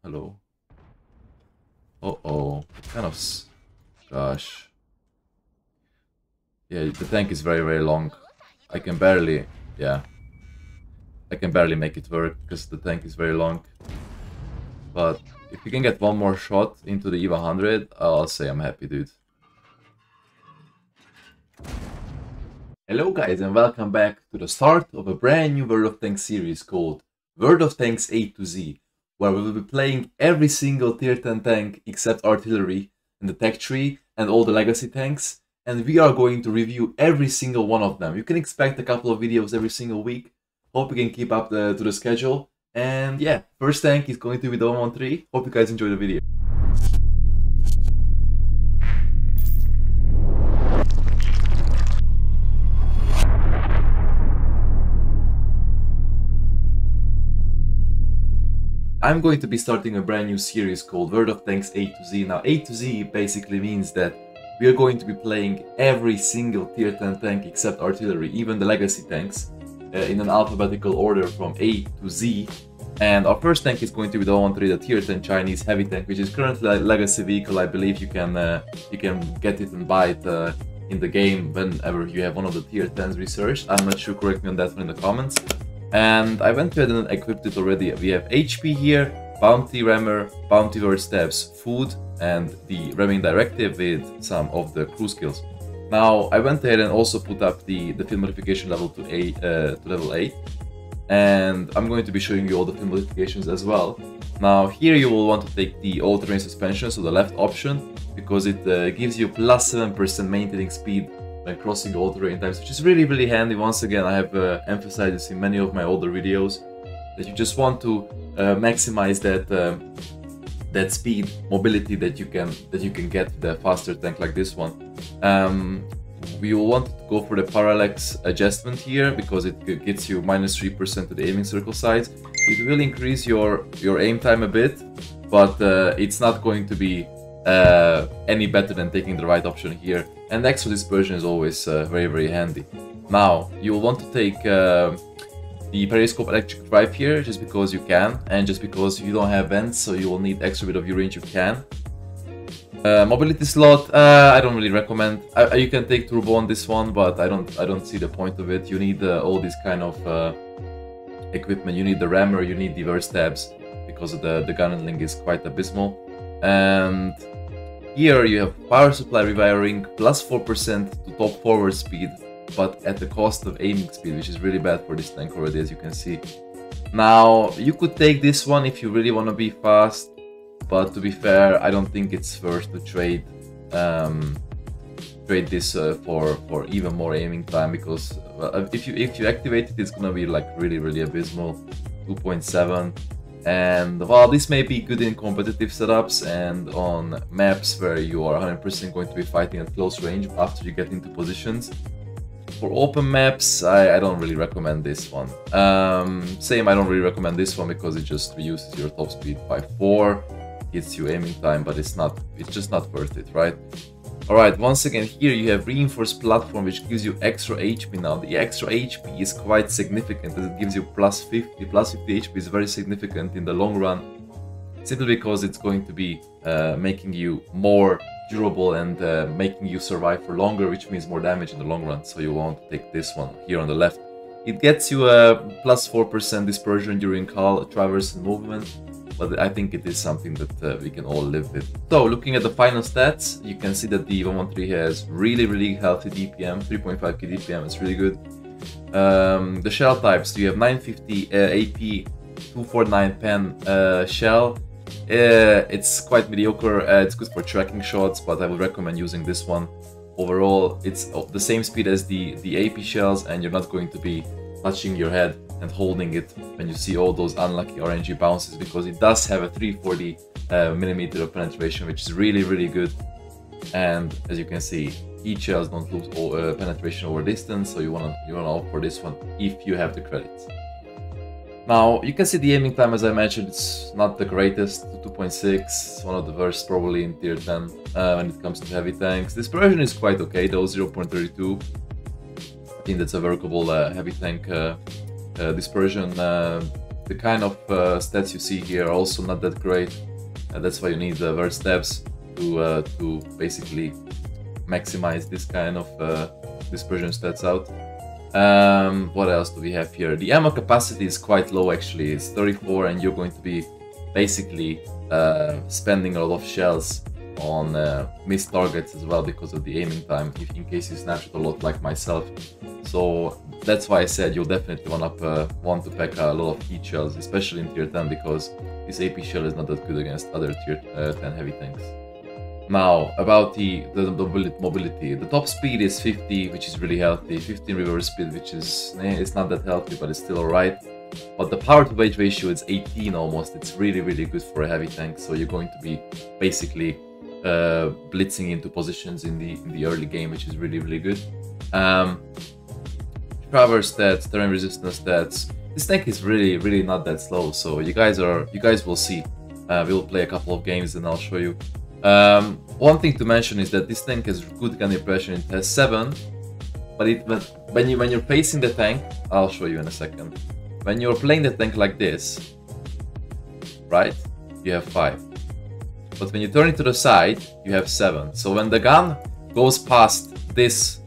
Hello. Uh-oh. Kind of... Gosh. Yeah, the tank is very, very long. I can barely... Yeah. I can barely make it work because the tank is very long. But if you can get one more shot into the EVA 100, I'll say I'm happy, dude. Hello guys and welcome back to the start of a brand new World of Tanks series called World of Tanks A to Z, where we will be playing every single tier 10 tank except artillery and the tech tree and all the legacy tanks, and we are going to review every single one of them. You can expect a couple of videos every single week. Hope you can keep up to the schedule. And yeah, first tank is going to be the 113. Hope you guys enjoy the video. I'm going to be starting a brand new series called World of Tanks A to Z. Now A to Z basically means that we are going to be playing every single tier 10 tank except artillery, even the legacy tanks, in an alphabetical order from A to Z. And our first tank is going to be the 113, the tier 10 Chinese heavy tank, which is currently a legacy vehicle. I believe you can get it and buy it in the game whenever you have one of the tier 10s researched. I'm not sure, correct me on that one in the comments. And I went ahead and equipped it already. We have HP here, Bounty Rammer, Bounty Word Stabs, Food, and the Ramming Directive with some of the crew skills. Now I went ahead and also put up the field modification level to level 8. And I'm going to be showing you all the field modifications as well. Now here you will want to take the all-terrain suspension, so the left option, because it gives you plus 7% maintaining speed when crossing all terrain types, which is really, really handy. Once again, I have emphasized this in many of my older videos, that you just want to maximize that speed, mobility that you can get with a faster tank like this one. We will want to go for the Parallax Adjustment here, because it gets you minus 3% to the aiming circle size. It will increase your aim time a bit, but it's not going to be any better than taking the right option here. And extra dispersion is always very, very handy. Now you will want to take the periscope electric drive here, just because you can, and just because you don't have vents, so you will need extra bit of your range. You can. Mobility slot, I don't really recommend. You can take turbo on this one, but I don't see the point of it. You need all this kind of equipment. You need the rammer, you need the verse tabs, because the gun handling is quite abysmal. And here you have power supply rewiring, plus 4% to top forward speed, but at the cost of aiming speed, which is really bad for this tank already, as you can see. Now, you could take this one if you really want to be fast, but to be fair, I don't think it's worth to trade this for even more aiming time, because if you activate it, it's gonna be like really, really abysmal, 2.7. And while this may be good in competitive setups and on maps where you are 100% going to be fighting at close range after you get into positions, for open maps, I don't really recommend this one. Same, I don't really recommend this one, because it just reduces your top speed by 4, gets you aiming time, but it's just not worth it, right? Alright, once again, here you have reinforced platform, which gives you extra HP. Now the extra HP is quite significant, as it gives you plus 50 HP is very significant in the long run, simply because it's going to be making you more durable and making you survive for longer, which means more damage in the long run. So you want to take this one here on the left. It gets you a plus 4% dispersion during call, traverse and movement, but I think it is something that we can all live with. So looking at the final stats, you can see that the 113 has really, really healthy DPM, 3.5k DPM, it's really good. The shell types, you have 950 AP, 249 pen shell. It's quite mediocre, it's good for tracking shots, but I would recommend using this one. Overall, it's the same speed as the AP shells, and you're not going to be touching your head and holding it when you see all those unlucky RNG bounces, because it does have a 340 millimeter of penetration, which is really, really good. And as you can see, each shells don't lose penetration over distance, so you wanna opt for this one if you have the credits. Now you can see the aiming time, as I mentioned, it's not the greatest, 2.6, one of the worst probably in tier 10 when it comes to heavy tanks. Dispersion is quite okay though, 0.32. I think that's a workable heavy tank dispersion. the kind of stats you see here are also not that great. That's why you need the word stabs to basically maximize this kind of dispersion stats out. What else do we have here? The ammo capacity is quite low actually, it's 34, and you're going to be basically spending a lot of shells on missed targets as well because of the aiming time, if in case you snatch it a lot like myself. So that's why I said you'll definitely want to pack a lot of heat shells, especially in tier 10, because this AP shell is not that good against other tier 10 heavy tanks. Now, about the mobility. The top speed is 50, which is really healthy. 15 reverse speed, which is it's not that healthy, but it's still alright. But the power to weight ratio is 18 almost. It's really, really good for a heavy tank. So you're going to be basically blitzing into positions in the early game, which is really, really good. Traverse stats, terrain resistance stats. This tank is really, really not that slow. So you guys will see. We'll play a couple of games and I'll show you. One thing to mention is that this tank has good gun impression in test 7, but when you're facing the tank, I'll show you in a second. When you're playing the tank like this, right, you have 5. But when you turn it to the side, you have 7. So when the gun goes past this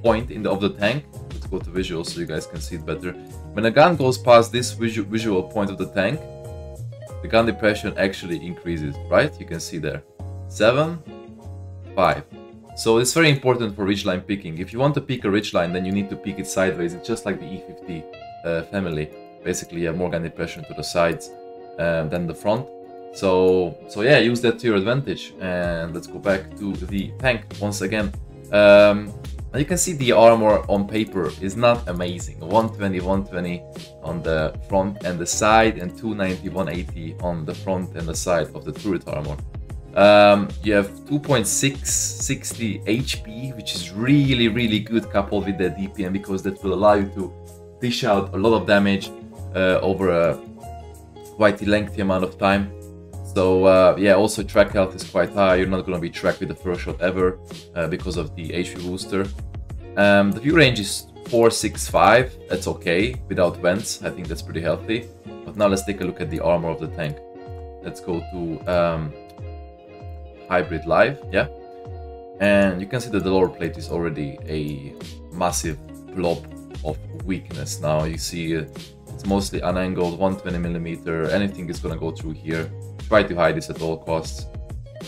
point of the tank, let's go to visual so you guys can see it better. When a gun goes past this visual point of the tank, the gun depression actually increases, right? You can see there. 7, 5. So it's very important for ridgeline picking. If you want to pick a ridgeline, then you need to pick it sideways. It's just like the E50 family. Basically, you have more gun depression to the sides than the front. So yeah, use that to your advantage. And let's go back to the tank once again. You can see the armor on paper is not amazing. 120, 120 on the front and the side, and 290, 180 on the front and the side of the turret armor. You have 2.660 HP, which is really, really good coupled with the DPM, because that will allow you to dish out a lot of damage over a quite lengthy amount of time. So yeah, also track health is quite high. You're not going to be tracked with the first shot ever because of the HP booster. The view range is 465. That's okay without vents. I think that's pretty healthy. But now let's take a look at the armor of the tank. Let's go to Hybrid Live, yeah, and you can see that the lower plate is already a massive blob of weakness. Now you see it's mostly unangled, 120mm, anything is gonna go through here. Try to hide this at all costs.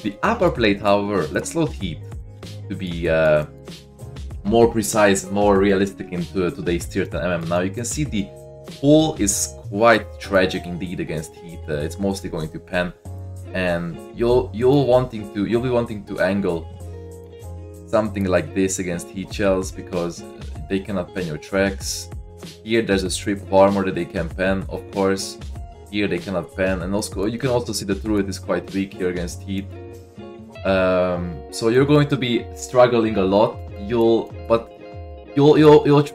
The upper plate, however, let's load heat to be more precise, more realistic into today's tier 10 mm. Now you can see the pull is quite tragic indeed against heat. It's mostly going to pen. And you'll be wanting to angle something like this against heat shells, because they cannot pen your tracks. Here there's a strip of armor that they can pen, of course. Here they cannot pen, and also you can also see the turret is quite weak here against heat. So you're going to be struggling a lot. You'll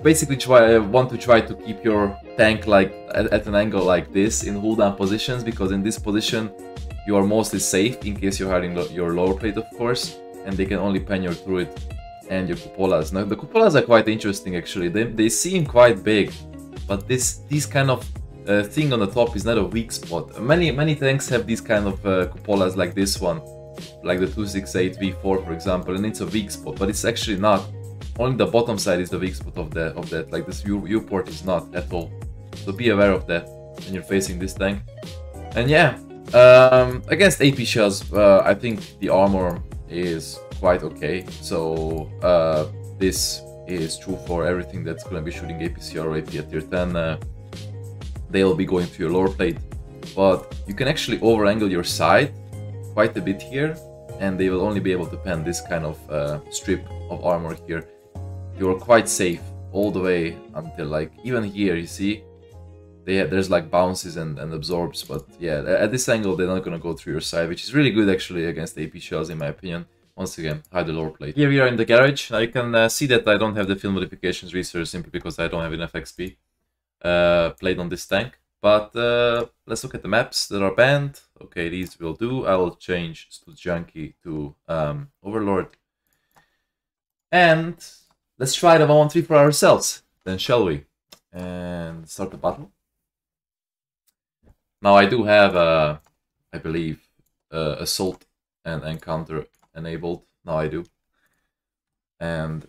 basically want to try to keep your tank like at an angle like this in hold down positions, because in this position you are mostly safe in case you're hiding your lower plate, of course, and they can only pen your turret and your cupolas. Now the cupolas are quite interesting actually. They seem quite big, but this kind of thing on the top is not a weak spot. Many tanks have these kind of cupolas like this one, like the 268 V4 for example, and it's a weak spot, but it's actually not. Only the bottom side is the weak spot of that. Like this viewport is not at all. So be aware of that when you're facing this tank. And yeah. Against AP shells, I think the armor is quite okay. So this is true for everything that's going to be shooting APCR or AP at tier 10. They'll be going to your lower plate, but you can actually over-angle your side quite a bit here, and they will only be able to pen this kind of strip of armor here. You're quite safe all the way until like even here, you see. There's like bounces and absorbs, but yeah, at this angle they're not gonna go through your side, which is really good actually against AP shells in my opinion. Once again, hide the lower plate. Here we are in the garage. Now you can see that I don't have the field modifications research simply because I don't have enough XP played on this tank. But let's look at the maps that are banned. Okay, these will do. I will change Stud Junkie to Overlord. And let's try the 113 for ourselves, then shall we? And start the battle. Now I do have, I believe, assault and counter enabled. Now I do. And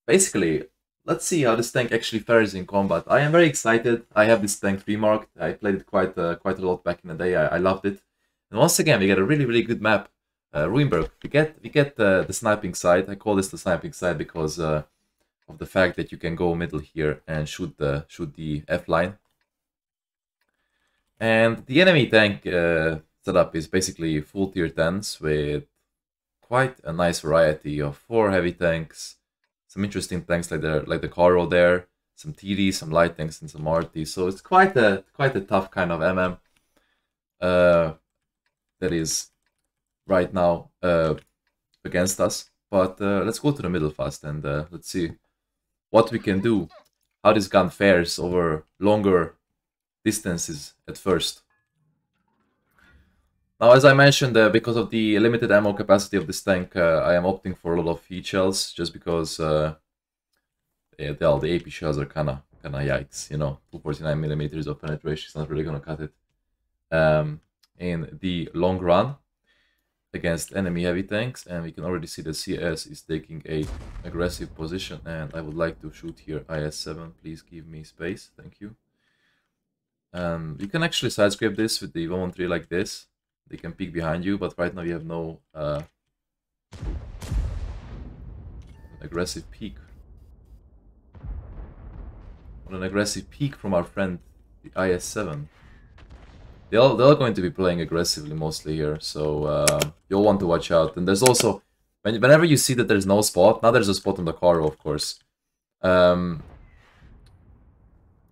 basically, let's see how this tank actually fares in combat. I am very excited. I have this tank remarked. I played it quite a lot back in the day. I loved it. And once again, we get a really good map. Ruinberg. We get the sniping side. I call this the sniping side because of the fact that you can go middle here and shoot the F line. And the enemy tank setup is basically full tier 10s with quite a nice variety of 4 heavy tanks, some interesting tanks like the Karo there, some TD, some light tanks, and some arty. So it's quite a tough kind of MM that is right now against us. But let's go to the middle fast and let's see what we can do, how this gun fares over longer distances at first. Now, as I mentioned, because of the limited ammo capacity of this tank, I am opting for a lot of heat shells, just because the AP shells are kind of yikes, you know. 249mm of penetration is not really gonna cut it in the long run against enemy heavy tanks. And we can already see the CS is taking a aggressive position, and I would like to shoot here. IS-7, please give me space, thank you. You can actually side scrape this with the 113 like this. They can peek behind you, but right now you have no aggressive peek. What an aggressive peek from our friend, the IS-7. They're all going to be playing aggressively mostly here, so you'll want to watch out. And there's also, whenever you see that there's no spot, now there's a spot on the Karo, of course.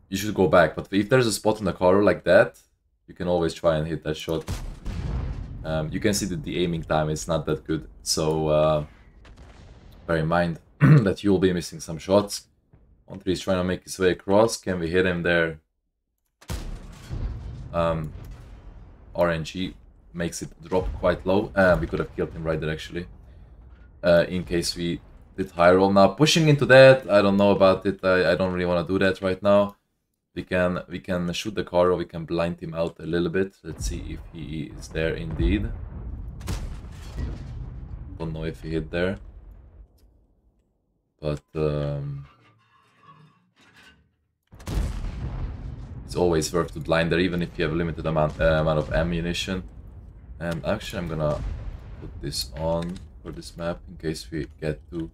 You should go back, but if there's a spot on the Karo like that, you can always try and hit that shot. You can see that the aiming time is not that good, so bear in mind that you will be missing some shots. 1-3 is trying to make his way across. Can we hit him there? RNG makes it drop quite low. We could have killed him right there, actually, in case we did high roll. Now, pushing into that, I don't know about it. I don't really want to do that right now. We can shoot the Karo, we can blind him out a little bit. Let's see if he is there indeed. Don't know if he hit there. But it's always worth to blind there, even if you have a limited amount of ammunition. And actually I'm gonna put this on for this map in case we get to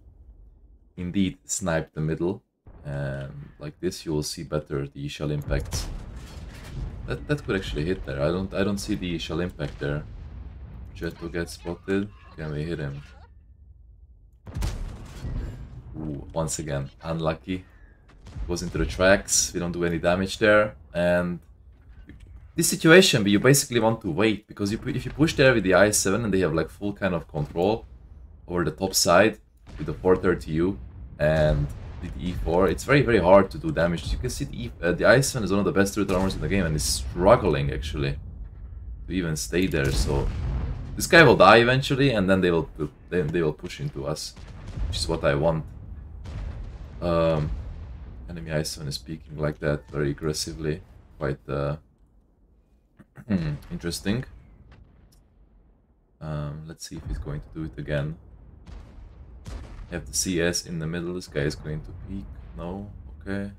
indeed snipe the middle. And like this, you will see better the shell impacts. That could actually hit there. I don't see the shell impact there. Jet will get spotted. Can we hit him? Ooh, once again, unlucky. Goes into the tracks. We don't do any damage there. And this situation, you basically want to wait, because if you push there with the IS-7 and they have like full kind of control over the top side with the 430U and the E4, it's very hard to do damage. You can see the IS-7 is one of the best turret armors in the game and is struggling actually to even stay there. So this guy will die eventually, and then they will push into us, which is what I want. Enemy IS-7 is peeking like that very aggressively, quite interesting. Let's see if he's going to do it again. Have the CS in the middle. This guy is going to peek. No? Okay.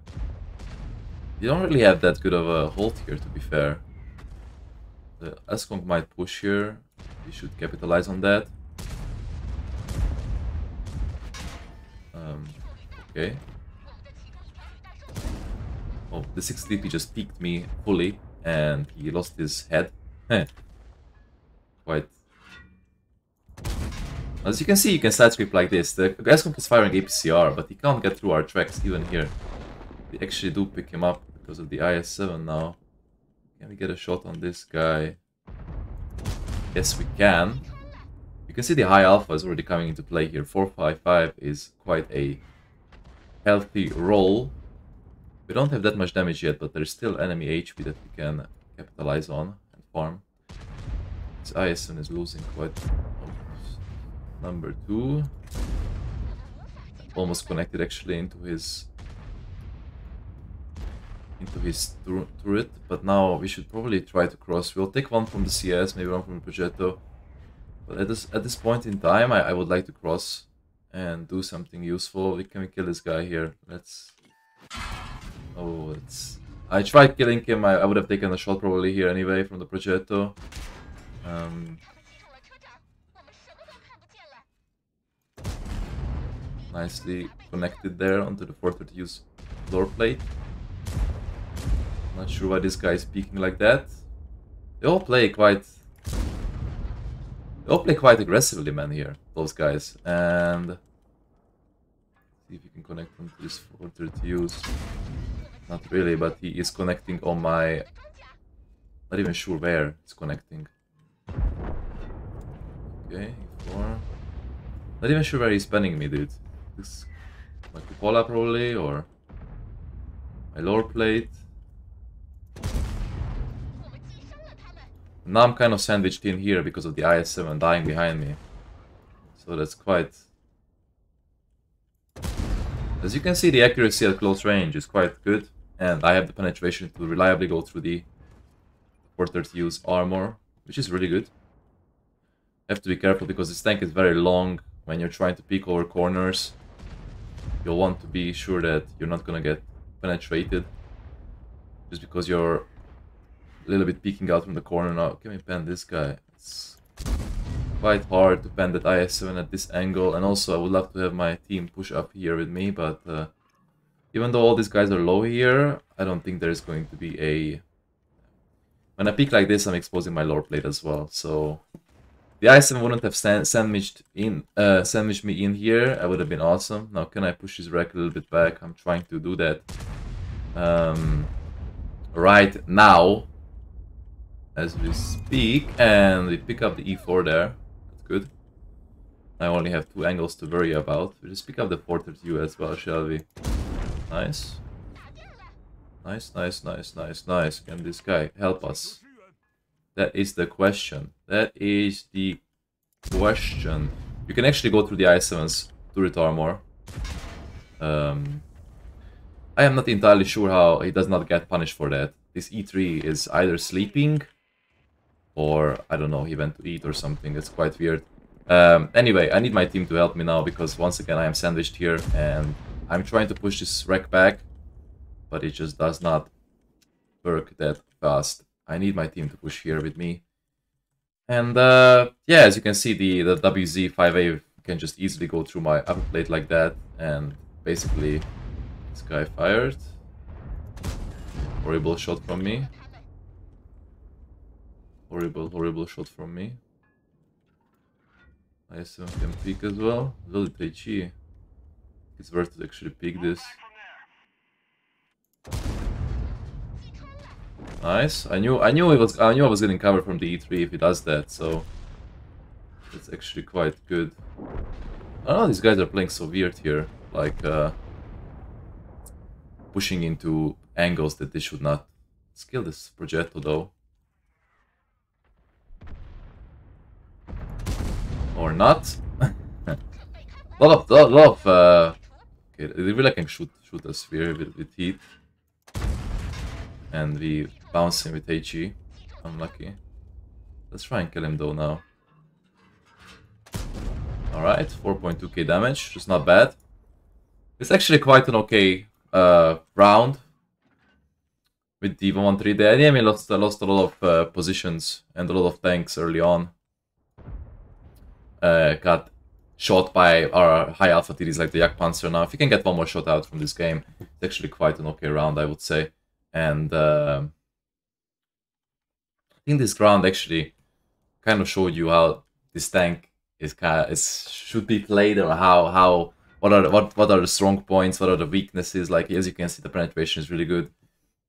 You don't really have that good of a hold here, to be fair. The Skunk might push here. We should capitalize on that. Okay. Oh, the 6DP just peeked me fully and he lost his head. Quite. As you can see, you can side script like this. The Skunk is firing APCR, but he can't get through our tracks even here. We actually do pick him up because of the IS-7 now. Can we get a shot on this guy? Yes, we can. You can see the high alpha is already coming into play here. 455 is quite a healthy roll. We don't have that much damage yet, but there's still enemy HP that we can capitalize on and farm. This IS-7 is losing quite... Number 2. Almost connected actually into his into his turret, but now we should probably try to cross. We'll take one from the CS, maybe one from the Progetto. But at this point in time, I would like to cross and do something useful. Can we kill this guy here? Let's... Oh, it's... I tried killing him. I would have taken a shot probably here anyway from the Progetto. Nicely connected there onto the 430's floor plate. Not sure why this guy is peeking like that. They all play quite aggressively, man, here, those guys. And see if you can connect onto this 430's. Not really, but he is connecting on my... Not even sure where it's connecting. Okay, 4. Not even sure where he's spanning me, dude. This my cupola probably, or my lower plate. Now I'm kind of sandwiched in here because of the IS-7 dying behind me. So that's quite... As you can see, the accuracy at close range is quite good. And I have the penetration to reliably go through the 430's armor, which is really good. Have to be careful because this tank is very long. When you're trying to peek over corners, you'll want to be sure that you're not gonna get penetrated. Just because you're a little bit peeking out from the corner now. Can we pen this guy? It's quite hard to pen that IS-7 at this angle. And also I would love to have my team push up here with me, but even though all these guys are low here, I don't think there's going to be a... When I peek like this, I'm exposing my lower plate as well, so... The IS-7 wouldn't have sandwiched me in here. I would have been awesome. Now, can I push his rack a little bit back? I'm trying to do that right now, as we speak, and we pick up the E4 there. That's good. I only have 2 angles to worry about. We just pick up the 430U as well, shall we? Nice. Nice, nice, nice, nice, nice. Can this guy help us? That is the question. That is the question. You can actually go through the IS-7's turret armor. I am not entirely sure how he does not get punished for that. This E3 is either sleeping, or I don't know, he went to eat or something. It's quite weird. Anyway, I need my team to help me now because once again I am sandwiched here and I'm trying to push this wreck back, but it just does not work that fast. I need my team to push here with me. And yeah, as you can see, the WZ-5A can just easily go through my upper plate like that. And basically, this guy fired. Horrible shot from me. Horrible, horrible shot from me. I assume can peek as well. Really Tai Chi. It's worth to actually peek this. Nice. I knew I was getting covered from the E3 if he does that, so it's actually quite good. I don't know, these guys are playing so weird here, like pushing into angles that they should not. Let's kill this Progetto though. Or not. lot of okay, they really can shoot a sphere with heat. And we bounce him with HE. Unlucky. Let's try and kill him though now. Alright, 4.2k damage, just not bad. It's actually quite an okay round. With the 1-1-3, the enemy lost a lot of positions and a lot of tanks early on. Got shot by our high alpha TDs like the Jagdpanzer. Now, if you can get one more shot out from this game, it's actually quite an okay round, I would say. And I think this round actually kind of showed you how this tank should be played, or what are the strong points, what are the weaknesses. Like, as you can see, the penetration is really good,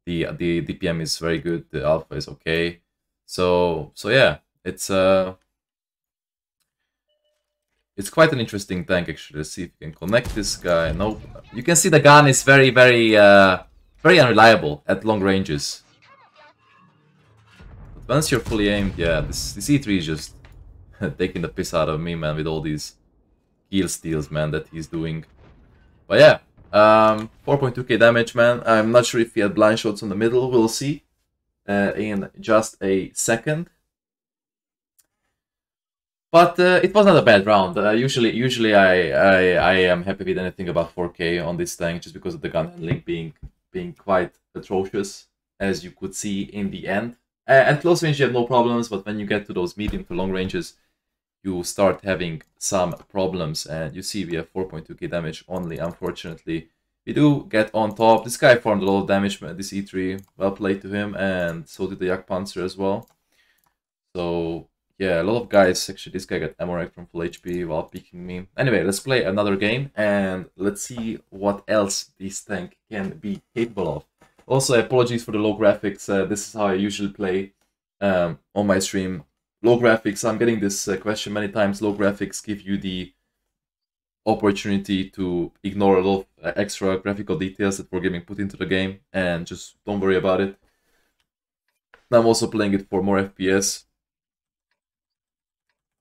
the DPM is very good, the alpha is okay. So yeah, it's quite an interesting tank actually. Let's see if you can connect this guy. Nope. You can see the gun is very unreliable at long ranges. But once you're fully aimed, yeah, this E3 is just taking the piss out of me, man, with all these kill steals, man, that he's doing. But yeah, 4.2k damage, man. I'm not sure if he had blind shots on the middle. We'll see in just a second. But it was not a bad round. Usually I am happy with anything above 4k on this tank, just because of the gun handling being quite atrocious, as you could see in the end. At close range you have no problems, but when you get to those medium to long ranges, you start having some problems. And you see we have 4.2k damage only, unfortunately. We do get on top. This guy farmed a lot of damage, this E3. Well played to him, and so did the Yak Panzer as well. So yeah, a lot of guys, actually this guy got ammo from full HP while picking me. Anyway, let's play another game and let's see what else this tank can be capable of. Also, apologies for the low graphics. This is how I usually play on my stream. Low graphics, I'm getting this question many times. Low graphics give you the opportunity to ignore a lot of extra graphical details that Wargaming put into the game, and just don't worry about it. I'm also playing it for more FPS,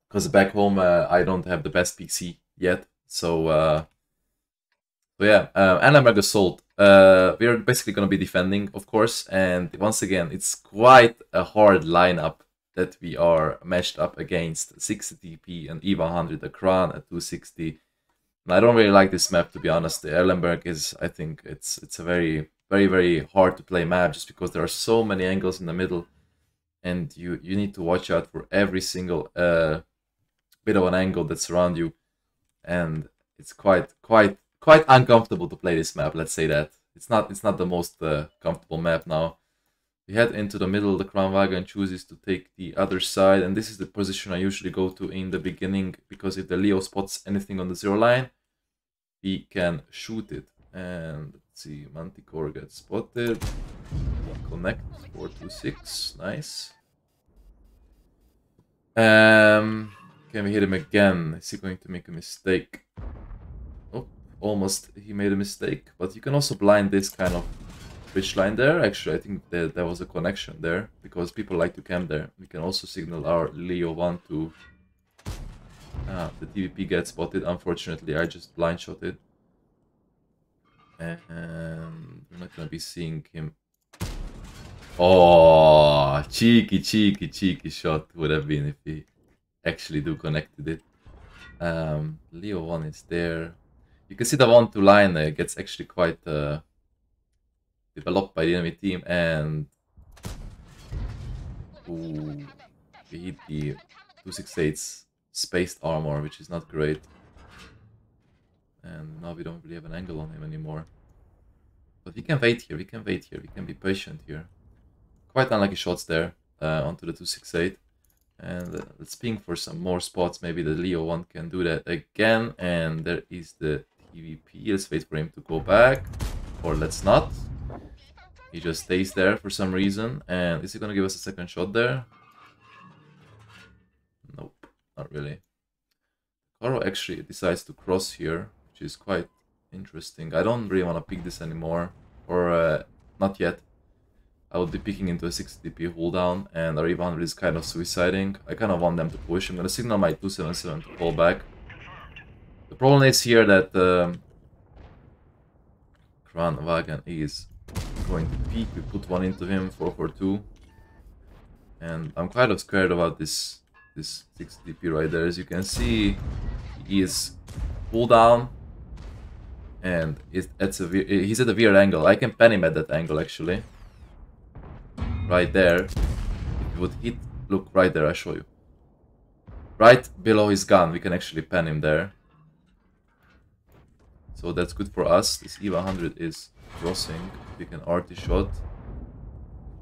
because back home I don't have the best PC yet. So yeah, and I'm Assault. We're basically going to be defending, of course, and once again, it's quite a hard lineup that we are matched up against. 60 TP and E100, a Kran at 260. And I don't really like this map, to be honest. The Erlenberg is, I think, it's a very, very hard to play map, just because there are so many angles in the middle, and you need to watch out for every single bit of an angle that's around you, and it's quite uncomfortable to play this map. Let's say that it's not the most comfortable map now. We head into the middle. The Kranwagen chooses to take the other side, and this is the position I usually go to in the beginning, because if the Leo spots anything on the 0 line, we can shoot it. And let's see, Manticore gets spotted. Connect 426, nice. Can we hit him again? Is he going to make a mistake? Oh, almost he made a mistake, but you can also blind this kind of bridge line there. Actually, I think there was a connection there, because people like to camp there. We can also signal our Leo 1 to... the TVP gets spotted. Unfortunately, I just blind shot it. And we're not going to be seeing him. Oh, cheeky shot would have been if he actually connected it. Leo 1 is there. You can see the 1-2 line gets actually quite developed by the enemy team, and ooh, we hit the 268's spaced armor, which is not great. And now we don't really have an angle on him anymore. But we can wait here, we can be patient here. Quite unlucky shots there onto the 268. And let's ping for some more spots. Maybe the Leo 1 can do that again. And there is the TVP. Let's wait for him to go back. Or let's not. He just stays there for some reason. And is he going to give us a second shot there? Nope, not really. Karo actually decides to cross here, which is quite interesting. I don't really want to pick this anymore. Or not yet. I would be picking into a 60 DP hold down, and our E100 is kind of suiciding. I kind of want them to push. I'm going to signal my 277 to fall back. The problem is here that Kranwagen is going to peek. We put one into him, 442. And I'm kind of scared about this 60 DP right there. As you can see, he is pulled down, and he's at a weird angle. I can pen him at that angle actually. Right there. If you would hit, look right there, I'll show you. Right below his gun, we can actually pen him there. So that's good for us. This E100 is crossing. We can arty shot.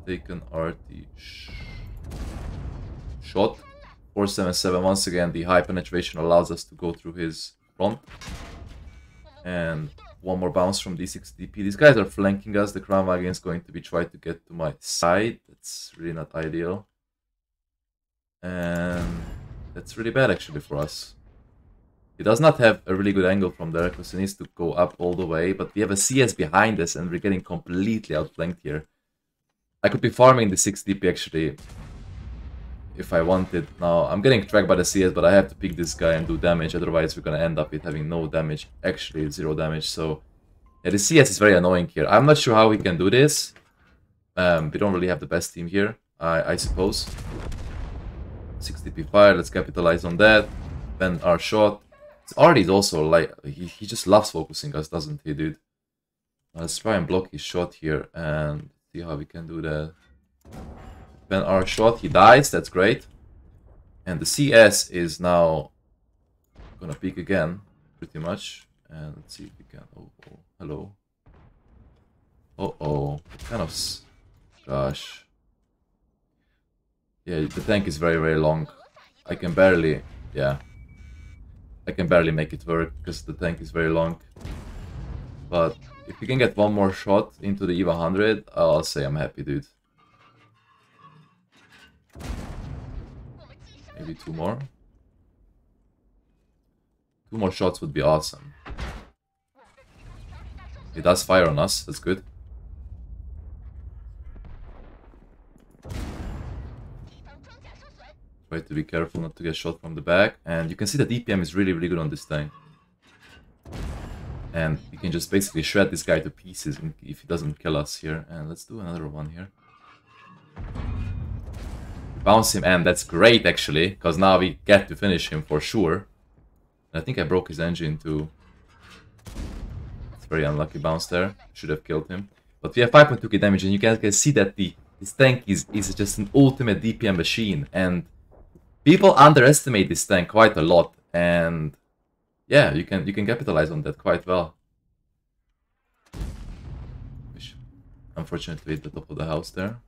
Take an arty shot. 477. Once again, the high penetration allows us to go through his front. And one more bounce from D6 DP. These guys are flanking us. The Kranwagen is going to be trying to get to my side. That's really not ideal. And that's really bad actually for us. He does not have a really good angle from there, because he needs to go up all the way. But we have a CS behind us, and we're getting completely outflanked here. I could be farming the 6 DP actually, if I wanted. Now, I'm getting tracked by the CS, but I have to pick this guy and do damage. Otherwise, we're going to end up with having no damage. Actually, 0 damage. So, Yeah, the CS is very annoying here. I'm not sure how we can do this. We don't really have the best team here, I suppose. 60p fire, let's capitalize on that. Then our shot. Artie is also like, he just loves focusing us, doesn't he, dude? Let's try and block his shot here and see how we can do that. Then our shot, he dies, that's great. And the CS is now gonna peek again, pretty much. And let's see if we can. Oh, hello. Kind of. Gosh. Yeah, the tank is very, very long. I can barely. Yeah. I can barely make it work because the tank is very long. But if we can get one more shot into the EVA 100, I'll say I'm happy, dude. Maybe two more. Two more shots would be awesome. It does fire on us, that's good. Try to be careful not to get shot from the back. And you can see the DPM is really, really good on this tank. And you can just basically shred this guy to pieces if he doesn't kill us here. And let's do another one here. Bounce him, and that's great actually, because now we get to finish him for sure. And I think I broke his engine too. It's very unlucky bounce there. Should have killed him. But we have 5.2k damage, and you guys can see that this tank is just an ultimate DPM machine. And people underestimate this tank quite a lot. And yeah, you can capitalize on that quite well. Unfortunately, at the top of the house there.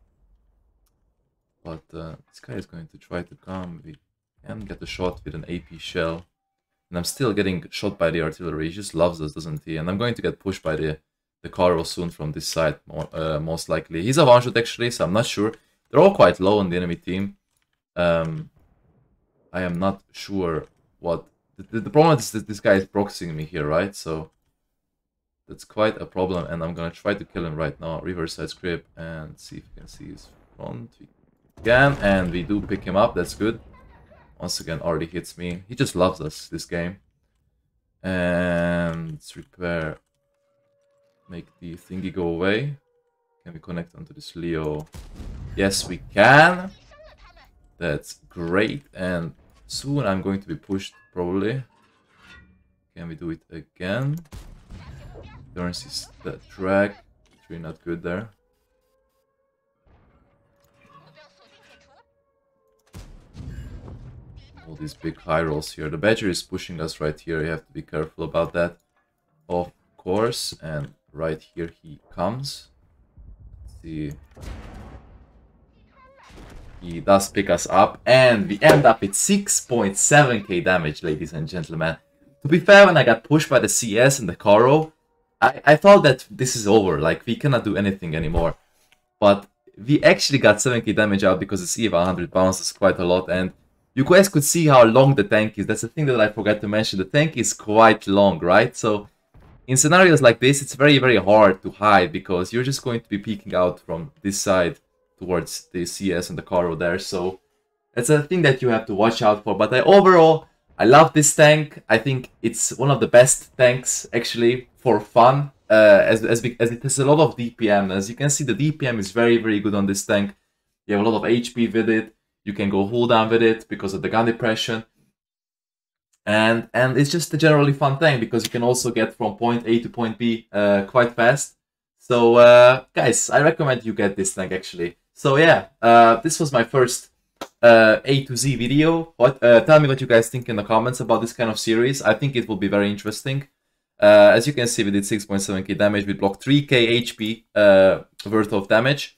But this guy is going to try to come. We can get a shot with an AP shell. And I'm still getting shot by the artillery. He just loves us, doesn't he? And I'm going to get pushed by the Karo soon from this side, most likely. He's a one-shot actually, so I'm not sure. They're all quite low on the enemy team. I am not sure what... The problem is that this guy is proxying me here, right? So that's quite a problem, and I'm gonna try to kill him right now. Reverse side script and see if we can see his front. Again, and we do pick him up, that's good. Once again, already hits me. He just loves us, this game. And let's repair. Make the thingy go away. Can we connect onto this Leo? Yes, we can. That's great. And soon I'm going to be pushed, probably. Can we do it again? Turns his track. It's really not good there. All these big high rolls here. The Badger is pushing us right here. You have to be careful about that. Of course. And right here he comes. Let's see. He does pick us up. And we end up at 6.7k damage, ladies and gentlemen. To be fair, when I got pushed by the CS and the Karo, I thought that this is over. Like, we cannot do anything anymore. But we actually got 7k damage out because the EVA 100 bounces quite a lot. And you guys could see how long the tank is. That's the thing that I forgot to mention. The tank is quite long, right? So in scenarios like this, it's very, very hard to hide because you're just going to be peeking out from this side towards the CS and the Karo there. So that's a thing that you have to watch out for. But overall, I love this tank. I think it's one of the best tanks actually for fun. As it has a lot of DPM. As you can see, the DPM is very, very good on this tank. You have a lot of HP with it. You can go hull down with it because of the gun depression. And it's just a generally fun tank because you can also get from point A to point B quite fast. So guys, I recommend you get this tank actually. So yeah, this was my first A to Z video. Tell me what you guys think in the comments about this kind of series. I think it will be very interesting. As you can see, we did 6.7k damage. We blocked 3k HP worth of damage.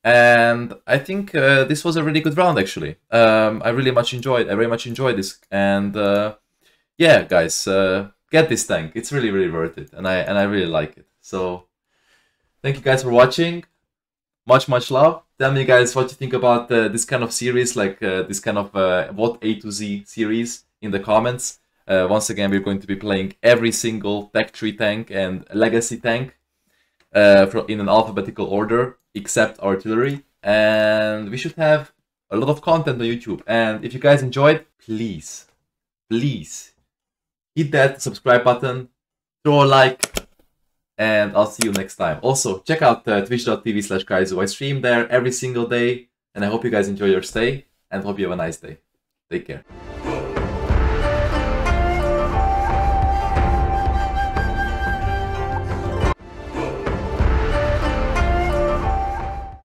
And I think this was a really good round, actually. I very much enjoyed this. And yeah, guys, get this tank. It's really, really worth it, and I really like it. So thank you guys for watching. Much love. Tell me, guys, what you think about this kind of series, like this kind of WoT A to Z series in the comments. Once again, we're going to be playing every single Tech Tree tank and Legacy tank in an alphabetical order, except artillery, and we should have a lot of content on YouTube. And if you guys enjoyed, please hit that subscribe button, throw a like, and I'll see you next time. Also, check out twitch.tv/kajzoo. I stream there every single day, and I hope you guys enjoy your stay, and hope you have a nice day. Take care.